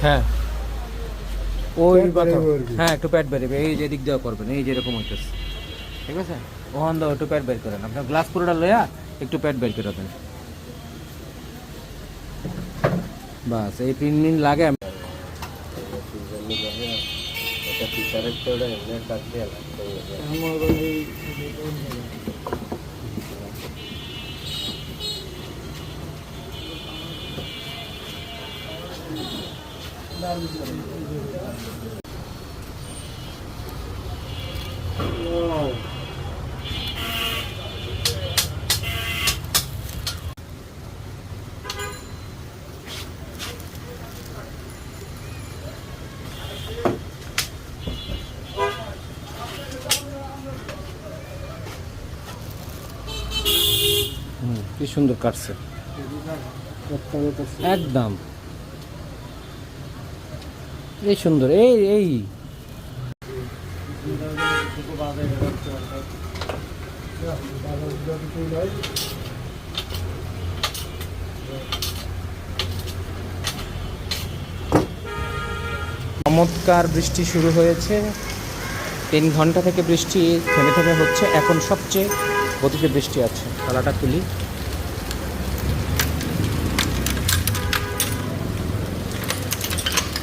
হ্যাঁ ওই কথা, হ্যাঁ একটু প্যাড বেরোবে, এই যে দিক দেওয়া করবেন, এই যেরকম হইতেছে, ঠিক আছে? ওখান দাও একটু প্যাড বের করেন, আপনার গ্লাস পুরোটা লইয়া একটু প্যাড বের করে দেন, বাস। এই 3 মিনিট লাগে। কি সুন্দর কাটছে একদম, এই সুন্দর, এই চমৎকার বৃষ্টি শুরু হয়েছে। 3 ঘন্টা থেকে বৃষ্টি থেমে থেমে হচ্ছে, এখন সবচেয়ে গতিতে বৃষ্টি আছে। তালাটা তুলি,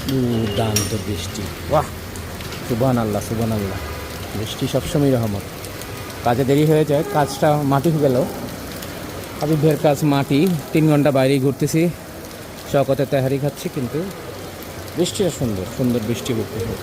দুর্দান্ত বৃষ্টি, বাহ, সুবহানাল্লাহ সুবহানাল্লাহ। বৃষ্টি সবসময় রহমত। কাজে দেরি হয়ে যায়, কাজটা মাটি গেল, হাবিবের কাজ মাটি। 3 ঘন্টা বাইরেই ঘুরতেছি, শওকতে তেহারি খাচ্ছি, কিন্তু বৃষ্টিটা সুন্দর সুন্দর বৃষ্টি উপভোগ।